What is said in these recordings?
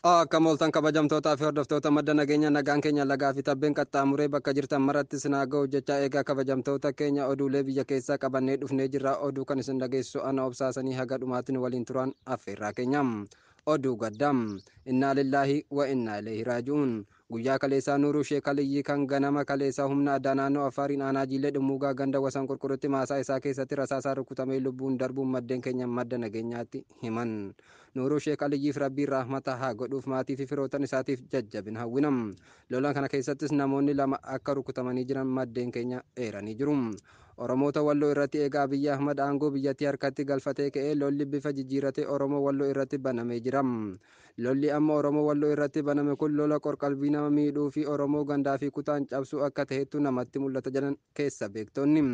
Akka mooltan kabajamtootaa fi hordoftoota madda nageenya nagaan keenya lagaa fi tabbeen qaxxaamuree bakka jirtan maratti sinaa ga'u jechaa eegaa kabajamtoota keenya oduulee biyya keessaa qabannee dhufnee jirra. Oduu kan isin dhageessu ana obsaasanii haga dhumaatiin waliin turan affeerraa keenyam. Oduu gaddam innaa lillaahi wa innaa ilayhi raaji'uun guyyaa kaleessaa nuuruu sheekaliyyii kan ganama kaleessaa humna addaa naannoo afaariin aanaa jiillee dhimmuugaa ganda wasan qurqurutti maasaa isaa keessatti rasaasaa rukutamee lubbuun darbuun maddeen keenya madda nageenyaatti himan. Nuuruu sheekaliyyiif rabbiin rahmata haa godhuuf maatii fi firootan isaatiif jajjabina hawwinam. Lola kana keessattis namoonni lama akka rukutamanii jiran maddeen keenya eeranii jiru. Oromoota walloo irratti eegaa Abiyyi Ahmad aangoo biyyattii harkatti galfatee ka'ee lolli bifa jijjiiratee Oromoo walloo irratti banamee jira. Lolli amma Oromoo walloo irratti baname kun lola qorqalbii nama miidhuu fi Oromoo gandaa fi kutaan cabsuu akka ta'etu namatti mul'ata jedhan keessa beektonni.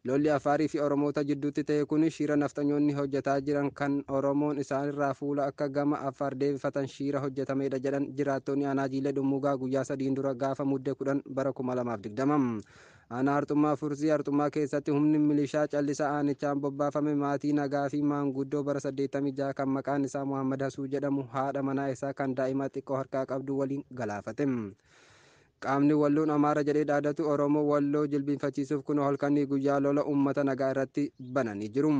Lolli Afaarii fi Oromoota jidduutti ta'e kun shiira naftanyoonni hojjetaa jiran kan Oromoon isaanirraa fuula akka gama Afaar deebifatan shiira hojjetamedha jedhan jiraattonni aanaa jiillee dhummuugaa guyyaa sadiin dura gaafa muddee 10 bara 2020. Aanaa Arxummaa Fursii Arxummaa keessatti humni milishaa callisaa aanichaan bobbaafame maatii nagaa fi maanguddoo bara 86 kan maqaan isaa Muhammad Hasuu jedhamu haadha manaa isaa kan daa'ima xiqqoo harkaa qabdu waliin galaafate. Qaamni walloon Amaara jedhee dhaadatu Oromoo walloo jilbiinfachiisuuf kun halkanii guyyaa lola uummata nagaa irratti bananii jiru.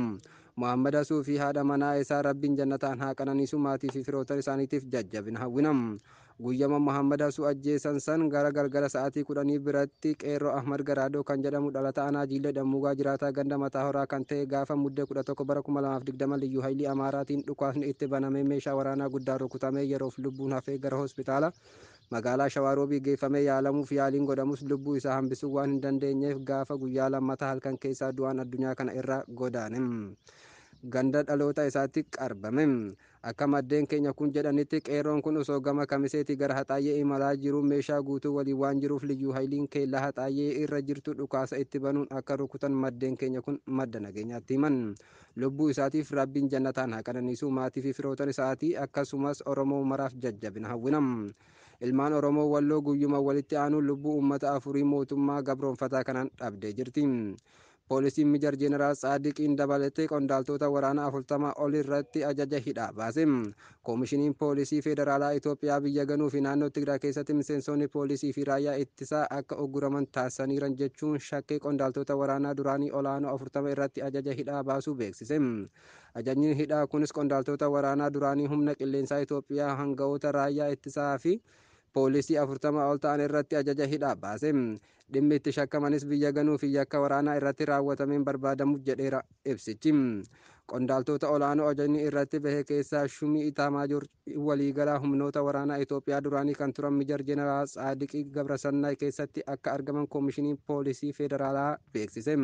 Muhammad Hasuu fi haadha manaa isaa rabbiin jannataan haa qananiisu maatii fi firoota isaaniitiif jajjabina hawwinam. Guyyama Muhammad Hasuu ajjeesan san gara galgala sa'aatii 10 biratti qeerroo Ahmad Garaadoo kan jedhamu dhalata aanaa jiillee dhammuugaa jiraataa ganda mataa horaa kan ta'e gaafa muddee 11 bara 2020 liyyuu haayilii Amaaraatiin dhukaasni itti banamee meeshaa waraanaa guddaan rukutamee yeroof lubbuun hafee gara hospitaala magaalaa Shawaaroobii geeffamee yaalamuuf yaaliin godhamus lubbuu isaa hambisuu waan hin dandeenyeef gaafa guyyaa lammataa halkan keessaa du'aan addunyaa kana irra godaane. Ganda dhaloota isaatti qarbame. Akka maddeen keenya kun jedhanitti qeerroon kun osoo gama kamiseetii gara haxaayyee imalaa jiru meeshaa guutuu waliin waan jiruuf liyyuu haayiliin keellaa haxaayyee irra jirtu dhukaasa itti banuun akka rukutan maddeen keenya kun madda nageenyaatti himan. Lubbuu isaatiif rabbiin jannataan haa qananiisu maatii fi firootan isaatii akkasumas Oromoo maraaf jajjabina hawwinam. Ilmaan Oromoo walloo guyyuma walitti aanu lubbuu uummata afurii mootummaa gabroonfataa kanaan dhabdee jirti. Poolisiin Mijar Jeneraal Saadiqiin dabalatee qondaaltota waraanaa 40 ol irratti ajaja hidhaa baase. Koomishiniin Poolisii Federaalaa Itoophiyaa biyya ganuu fi naannoo Tigraay keessatti miseensonni poolisii fi raayyaa ittisaa akka ugguraman taasisaniiran jechuun shakkee qondaaltota waraanaa duraanii olaanoo 40 irratti ajaja hidhaa baasuu beeksise. Ajajni hidhaa kunis qondaaltota waraanaa duraanii humna qilleensaa Itoophiyaa hanga'oota raayyaa ittisaa fi poolisii 40 ol ta'an irratti ajaja hidhaa baase. Dhimmi itti shakkamanis biyya ganuu fi yakka waraanaa irratti raawwatameen barbaadamuuf jedheera ibsichi. Qondaaltota olaanoo ajajni irratti bahe keessaa Shumii Itaamaajoor waliigalaa humnoota waraanaa Itoophiyaa duraanii kan turan Mijar Jeneraal Saadiqii Gabrasannaa keessatti akka argaman koomishiniin poolisii federaalaa beeksise.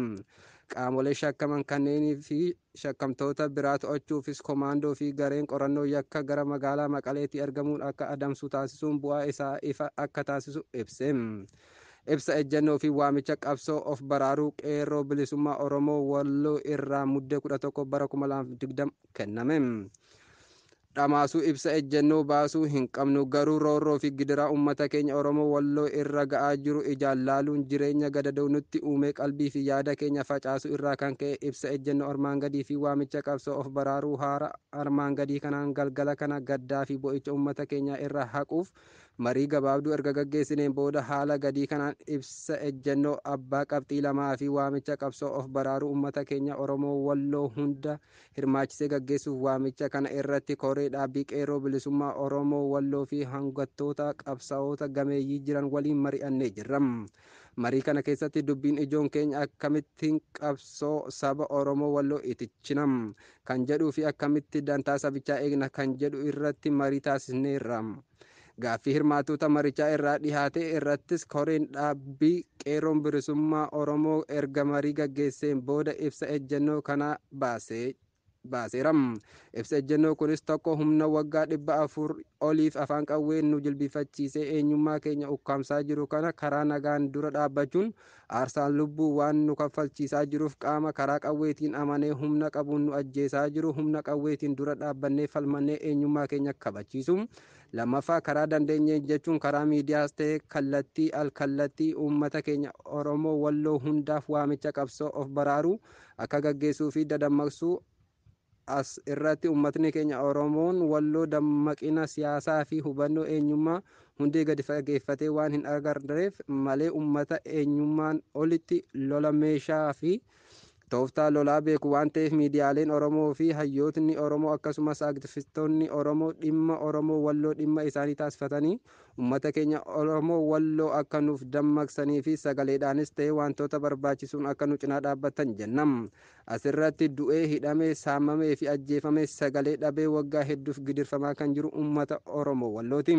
Qaamolee shakkaman kanneenii fi shakkamtoota biraa to'achuufis koomaandoo fi gareen qorannoo yakka gara magaalaa Maqaleetti argamuun akka adamsu taasisuun bu'aa isaa ifa akka taasisu ibse. Ibsa ejjennoo fi waamicha qabsoo of baraaruu qeerroo bilisummaa Oromoo walloo irraa muddee 11 bara 2020 kenname. Dhamaasuu ibsa ejjennoo baasuu hin qabnu garuu roorroo fi gidiraa uummata keenya Oromoo walloo irra ga'aa jiru ijaan laaluun jireenya gadadoo nutti uumee qalbii fi yaada keenya facaasu irraa kan ka'e ibsa ejjennoo armaan gadii fi waamicha qabsoo of baraaruu haara armaan gadii kanaan galgala kana gaddaa fi bo'icha uummata keenya irraa haquuf marii gabaabduu erga gaggeessineen booda haala gadii kanaan ibsa ejjennoo abbaa qabxii lamaa fi waamicha qabsoo of baraaruu uummata keenya Oromoo walloo hunda hirmaachisee gaggeessuuf waamicha kana irratti koree dhaabbii qeerroo bilisummaa Oromoo walloo fi hangattoota qabsaa'ota gameeyyii jiran waliin mari'annee jirra. Marii kana keessatti dubbiin ijoon keenya akkamittiin qabsoo saba Oromoo walloo itichinam kan jedhuu fi akkamitti dantaa sabichaa eegna kan jedhu irratti marii taasisneerra. Gaaffii hirmaatota marichaa irraa dhihaate irrattis koreen dhaabbii qeerroon bilisummaa Oromoo erga marii gaggeesseen booda ibsa ejjennoo kana baaseeram. Ibsa ejjennoo kunis tokko humna waggaa 400 oliif afaan qawween nu jilbifachiisee eenyummaa keenya ukkaamsaa jiru kana karaa nagaan dura dhaabbachuun aarsaan lubbuu waan nu kaffalchiisaa jiruuf qaama karaa qawweetiin amanee humna qabuun nu ajjeesaa jiru humna qawweetiin dura dhaabbannee falmannee eenyummaa keenya kabachiisu. Lammaffaa karaa dandeenye jechuun karaa miidiyaas ta'e kallattii alkallattii uummata keenya Oromoo walloo hundaaf waamicha qabsoo of baraaruu akka gaggeessuu fi dadammaqsuu as irratti uummatni keenya Oromoon walloo dammaqina siyaasaa fi hubannoo eenyummaa hundee gadi fageeffatee waan hin agarreef malee uummata eenyummaan olitti lola meeshaa fi tooftaa lolaa beeku waan ta'eef miidiyaaleen Oromoo fi hayyootni Oromoo akkasumas aktivistoonni Oromoo dhimma Oromoo walloo dhimma isaanii taasifatanii uummata keenya Oromoo walloo akka nuuf dammaqsanii fi sagaleedhaanis ta'ee wantoota barbaachisuun akka nu cinaa dhaabbatan jennam. Asirratti du'ee hidhamee saamamee fi ajjeefamee sagalee dhabee waggaa hedduuf gidirfamaa kan jiru uummata Oromoo wallooti.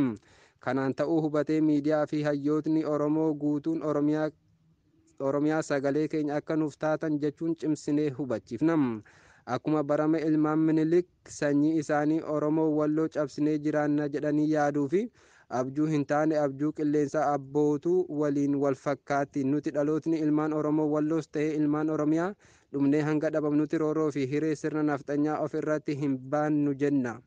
Kanaan ta'uu hubatee miidiyaa fi hayyootni Oromoo guutuun Oromiyaa sagalee keenya akka nuuf taatan jechuun cimsinee hubachiifnam. Akkuma barame ilmaan Minilik sanyii isaanii Oromoo walloo cabsinee jiraanna jedhanii yaaduu fi abjuu hin taane abjuu qilleensaa abbootuu waliin wal fakkaatti. Nuti dhalootni ilmaan Oromoo walloos ta'ee ilmaan Oromiyaa dhumnee hanga dhabamnutti rooroo fi hiree sirna nafxanyaa of irratti hin baannu jenna.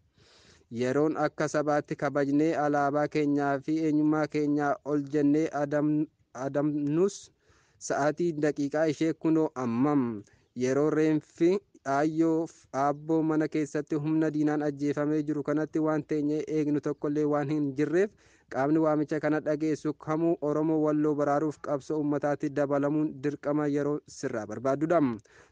Yeroon akka sabaatti kabajnee alaabaa keenyaa fi eenyummaa keenyaa ol jennee adamnus sa'aatii daqiiqaa ishee kunoo ammam yeroo reenfi aabboo mana keessatti humna diinaan ajjeefamee jiru kanatti waan teenyee eegnu tokkollee waan hin jirreef qaamni waamicha kana dhageessu kamuu Oromoo walloo baraaruuf qabsoo uummataatti dabalamuun dirqama yeroo sirraa barbaadudha.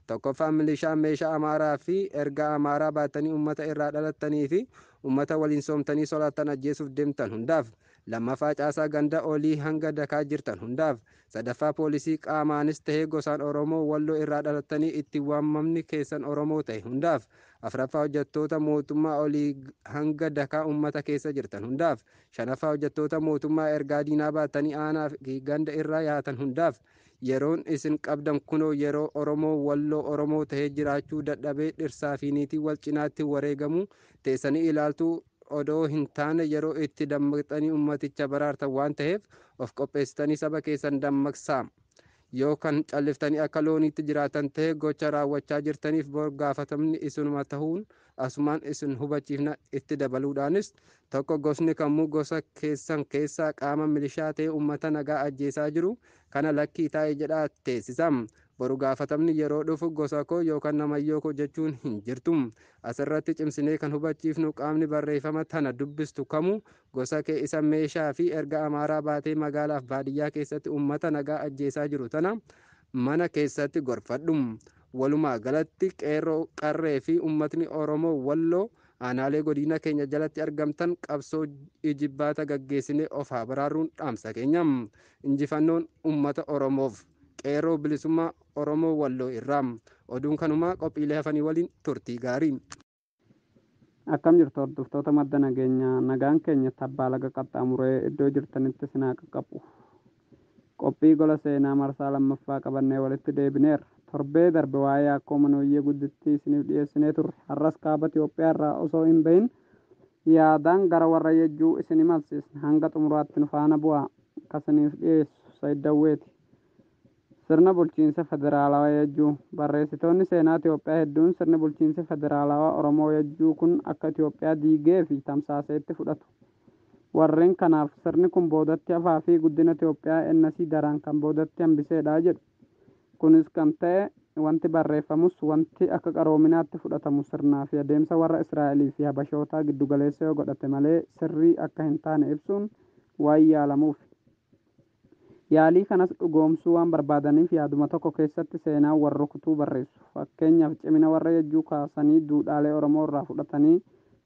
Tokkoffaan milishaa meeshaa Amaaraa fi ergaa Amaaraa baatanii uummata irraa dhalattanii fi uummata waliin soomtanii sodaattan ajjeesuuf deemtan hundaaf. Lammaffaa caasaa ganda olii hanga dakaa jirtan hundaaf. Sadaffaa poolisii qaamaanis ta'ee gosaan Oromoo walloo irraa dhalattanii itti waamamni keessan Oromoo ta'e hundaaf. Afuraffaa hojjettoota mootummaa olii hanga dakaa uummata keessa jirtan hundaaf. Shanaffaa hojjettoota mootummaa ergaa diinaa baatanii aanaa fi ganda irraa yaatan hundaaf. Yeroon isin qabdan kunoo yeroo Oromoo walloo Oromoo ta'ee jiraachuu dadhabee dhirsaa fi niitii wal cinaatti wareegamuu teessanii ilaaltuu odoo hin taane yeroo itti dammaqxanii ummaticha baraartan waan ta'eef of qopheessitanii saba keessan dammaqsaa. Yoo kan calliftanii akka looniitti jiraatan ta'e gocha raawwachaa jirtaniif bor gaafatamni isinuma ta'uun asumaan isin hubachiifna. Itti dabaluudhaanis tokko gosni kamuu gosa keessan keessaa qaama milishaa ta'e uummata nagaa ajjeesaa jiru kana lakkii taa'e jedhaa teessisam. Boru gaafatamni yeroo dhufu gosa koo yookaan namayyoo koo jechuun hin jirtu. Asirratti cimsinee kan hubachiifnu qaamni barreeffama tana dubbistu kamuu gosa kee isa meeshaa fi erga Amaaraa baatee magaalaaf baadiyyaa keessatti uummata nagaa ajjeesaa jiru tana mana keessatti gorfadhu. Walumaa galatti qeerroo qarree fi uummatni Oromoo walloo aanaalee godina keenya jalatti argamtan qabsoo ijibbaata gaggeessinee of haa baraaruun dhaamsa keenya. Injifannoon uummata Oromoof. Qeerroo bilisummaa Oromoo walloo irraa. Oduun kanumaa qophiilee hafanii waliin turtii gaarii. Akkam jirtu hordoftoota madda nageenyaa, nagaan keenya tabbaa laga qaxxaamuree iddoo jirtanitti sinaa qaqqabu. Qophii gola seenaa marsaa lammaffaa qabannee walitti deebineerra. Torbee darbe waa'ee akkoo manooyyee guddittii isiniif dhiyeessinee turre. Har'as kaaba Itoophiyaa irraa osoo hin bahin yaadaan gara warra yejjuu isin imalsiisna. Hanga xumuraatti nu faana bu'aa. Kasiniif dhiyeessu Sayyidawweeti. Sirna bulchiinsa federaalawaa yejjuu. Barreessitoonni seenaa Itoophiyaa hedduun sirni bulchiinsa federaalawaa Oromoo yejjuu kun akka Itoophiyaa diigee fi tamsaaseetti fudhatu. Warreen kanaaf sirni kun boodatti hafaa fi guddina Itoophiyaa ennasii daraan kan boodatti hambiseedha jedhu. Kunis kan ta'e wanti barreeffamus wanti akka qaroominaatti fudhatamu sirnaa fi adeemsa warra Israa'elii fi Habashootaa giddugaleessa yoo godhate malee sirrii akka hin taane ibsuun waan yaalamuuf. Yaalii kanas dhugoomsuu waan barbaadaniif yaaduma tokko keessatti seenaa warra kutuu barreessu. Fakkeenyaaf cimina warra yejjuu kaasanii duudhaalee Oromoo irraa fudhatanii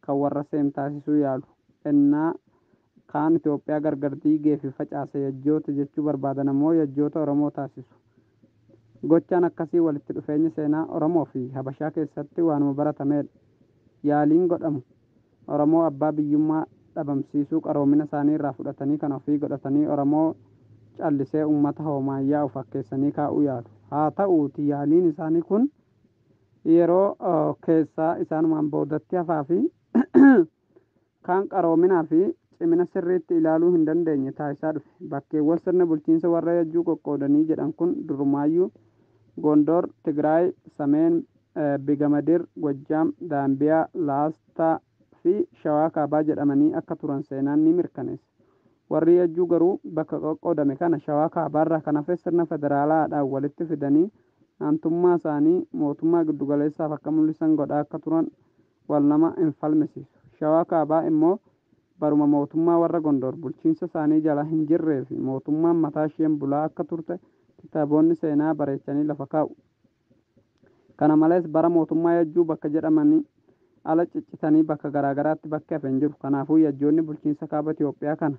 kan warra seem taasisuu yaalu. Ennaa kaan Itoophiyaa gargar diigee fi facaase yejjoota jechuu barbaadan ammoo yejjoota Oromoo taasisu. Gochaan akkasii walitti dhufeenya seenaa Oromoo fi Habashaa keessatti waanuma baratamedha. Yaaliin godhamu Oromoo abbaa biyyummaa dhabamsiisuu qaroomina isaanii irraa fudhatanii kan ofii godhatanii Oromoo callisee uummata hoomaayyaa fakkeessanii kaa'uu yaalu. Haa ta'uuti yaaliin isaanii kun yeroo keessaa isaanumaan boodatti hafaa fi kaan qaroominaa fi cimina sirriitti ilaaluu hin dandeenye taasisaa dhufe. Bakkeewwan sirni bulchiinsa warra yejjuu qoqqoodanii jedhan kun durumaayyuu Gondor, Tigraay, Sameen, Bigamadir, Gojjaam, Daambiyaa, Laastaa fi Shawaa Kaabaa jedhamanii akka turan seenaan ni mirkaneessa. Warri yejjuu garuu bakka qoqqoodame kana Shawaa Kaabaarraa kan hafe sirna federaalaadhaan walitti fidanii aantummaa isaanii mootummaa giddugaleessaaf akka mul'isan godhaa akka turan wal nama hin falmisiisu. Shawaa kaabaa immoo baruma mootummaa warra Gondor bulchiinsa isaanii jala hin jirree fi mootummaan mataa isheen bulaa akka turte kitaabonni seenaa bareechanii lafa kaa'u. Kana malees bara mootummaa Yajjuu bakka jedhamanii ala ciccitanii bakka garaagaraatti bakka hafe hin jiru. Kanaafuu Yajjoonni bulchiinsa kaaba Itoophiyaa kana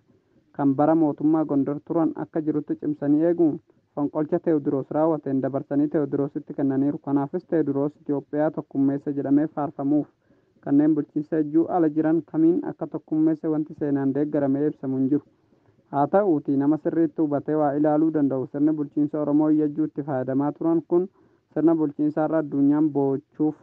kan bara mootummaa Gondor turan akka jirutti cimsanii eeguun fonqolcha Teewodiroos raawwateen dabarsanii Teewodiroositti kennaniiru. Kanaafis Teewodiroos Itoophiyaa tokkummeessa jedhamee faarfamuuf kanneen bulchiinsa Yajjuu ala jiran kamiin akka tokkummeessa wanti seenaan deeggaramee ibsamu hin jiru. Haa ta'uutii nama sirriitti hubatee waa ilaaluu danda'u sirni bulchiinsa Oromoo Yajjuutti fayyadamaa turan kun sirna bulchiinsaarra addunyaan boo'achuuf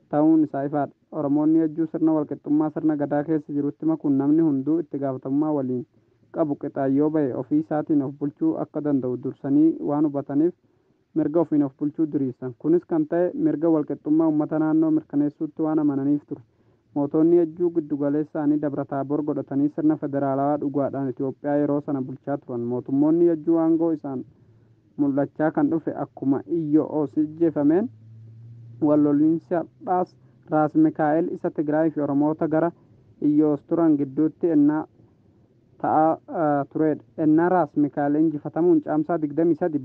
ta'uun isaa ifaadha. Oromoonni Yajjuu sirna walqixxummaa sirna gadaa keessa jirutti makuun namni hunduu itti gaafatamummaa waliin qabu qixaayyoo ba'e ofii isaatiin of bulchuu akka danda'u dursanii waan hubataniif mirga ofiin of bulchuu diriirsan. Kunis kan ta'e mirga walqixxummaa uummata naannoo mirkaneessuutti waan amananiif ture. Mootonni Yajjuu giddugaleessaanii Dabra Taaboor godhatanii sirna federaalawaa dhugaadhaan Itoophiyaa yeroo sana bulchaa turan. Mootummoonni Yajjuu aangoo isaan mul'achaa kan dhufe akkuma Iyyo'oos ajjeefameen walloliinsaadhaas Raas Mikaa'el isa Tigraay fi Oromoota gara Iyyoos turan gidduutti ennaa ta'aa turedha. Ennaa Raas Mikaa'el injifatamuun caamsaa 23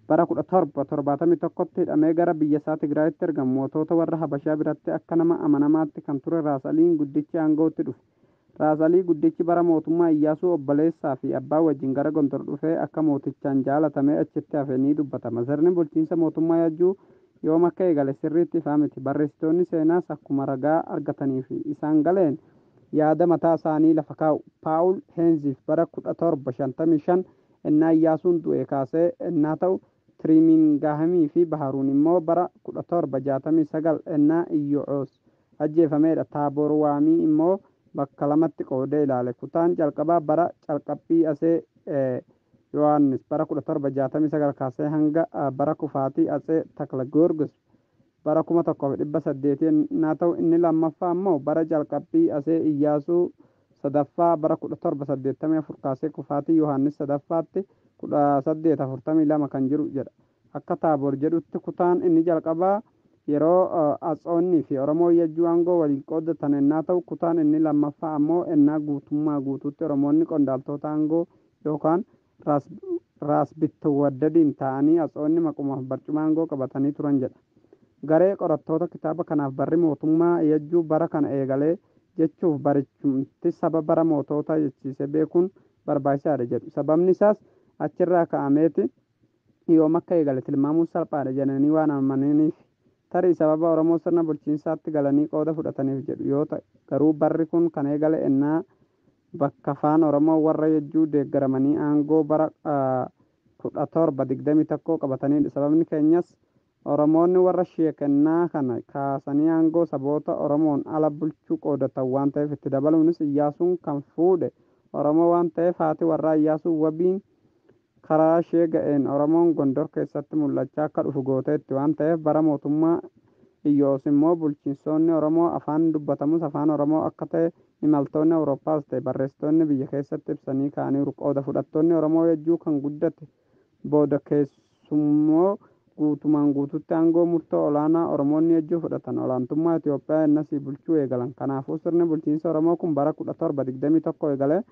bara 1771tti hidhamee gara biyya isaa Tigraayitti ergamu. Mootota warra Habashaa biratti akka nama amanamaatti kan ture Raas Aliin guddichi aangootti dhufe. Raas Alii guddichi bara mootummaa Iyyaasuu obboleessaa fi abbaa wajjin gara Gondor dhufee akka mootichaan jaalatamee achitti hafe ni dubbatama. Sirni bulchiinsa mootummaa Yajjuu yoom akka eegale sirriitti ifaa miti. Barreessitoonni seenaas akkuma ragaa argatanii fi isaan galeen yaada mataa isaanii lafa kaa'u. Paawul Heenziif bara 1755 ennaa Iyyaasuun du'e kaasee ennaa ta'u Tirimingahamii fi Baharuun immoo bara 1769 ennaa Iyyo'oos ajjeefameedha. Taaboor Waamii immoo bakka lamatti qoodee ilaale. Kutaan calqabaa bara calqabbii asee Yohaannis bara 1769 kaasee hanga bara kufaatii asee Takla Goorgis bara 1808 ennaa ta'u inni lammaffaa immoo bara calqabbii asee Iyyaasuu sadaffaa bara 1784 kaasee kufaatii Yohaannis sadaffaatti 1842 kan jiru jedha. Akka Taaboor jedhutti kutaan inni jalqabaa yeroo Atsoonnii fi Oromoo Yajjuu aangoo waliin qoodatan ennaa ta'u kutaan inni lammaffaa ammoo ennaa guutuutti Oromoonni qondaaltota aangoo yookaan raas bittiwaddadiin ta'anii Atsoonni maqumaaf barcuma aangoo qabatanii turan jedha. Garee qorattoota kitaaba kanaaf barri mootummaa Yajjuu bara kana eegalee jechuuf barichumti saba bara mootota jechiise beekuun barbaachisaadha jedhu. Sababni isaas achirraa ka'ameeti yoom akka eegale tilmaamuun salphaadha jedhanii waan amananiif. Tarii sababa Oromoo sirna bulchiinsaatti galanii qooda fudhataniif jedhu yoo ta'e garuu barri kun kan eegale ennaa bakka afaan Oromoo warra Yajjuu deeggaramanii aangoo bara 1721 qabatanidha. Sababni keenyas Oromoonni warra sheekennaa kana kaasanii aangoo saboota Oromoon ala bulchuu qoodatan waan ta'eef itti dabaluunis Iyyaasuun kan fuudhe Oromoo waan ta'eef haati warraa Iyyaasuu wabiin karaa ishee ga'een Oromoon Gondor keessatti mul'achaa akka dhufu gooteetti waan ta'eef bara mootummaa Iyyoos immoo bulchiinsonni Oromoo afaan dubbatamus afaan Oromoo akka ta'e imaltoonni Awurooppaas ta'e barreessitoonni biyya keessatti ibsanii ka'aniiru. Qooda fudhattoonni Oromoo Yajjuu kan guddate booda keessummoo guutumaan guututti aangoo murtoo olaanaa Oromoonni Yajjuu fudhatan olaantummaa Itoophiyaa ennasii bulchuu eegalan. Kanaafuu sirni bulchiinsa Oromoo kun bara 1721 eegalee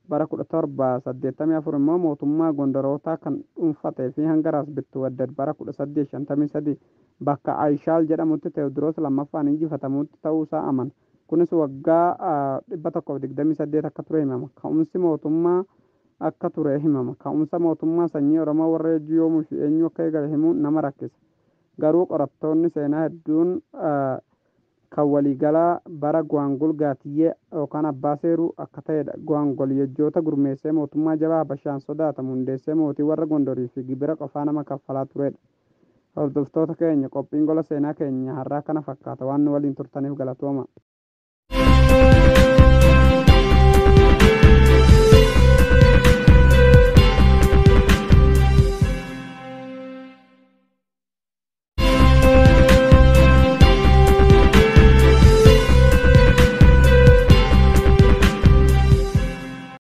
bara 1784 immoo mootummaa Gondorootaa kan dhuunfatee fi hanga Raas Bittiwaddad bara 1853 bakka Ayshaal jedhamutti Teewodiroos lammaffaan injifatamutti ta'uusaa amana. Kunis waggaa 128 akka ture himama. Ka'umsi mootummaa akka ture himama. Ka'umsa mootummaa sanyii Oromoo warra Yajjuu yoomuu fi eenyu akka eegale himuun nama rakkisa. Garuu qorattoonni seenaa hedduun kan waliigalaa bara Gwaangul Gaatiyyee yookaan Abbaa Seeruu akka ta'edha. Gwaangul Yajjoota gurmeessee mootummaa jabaa Habashaan sodaatamu hundeessee mootii warra Gondorii fi gibira qofaa nama kaffalaa turedha. Hordoftoota keenya qophiin gola seenaa keenya har'aa kana fakkaata waan nu waliin turtaniif galatooma.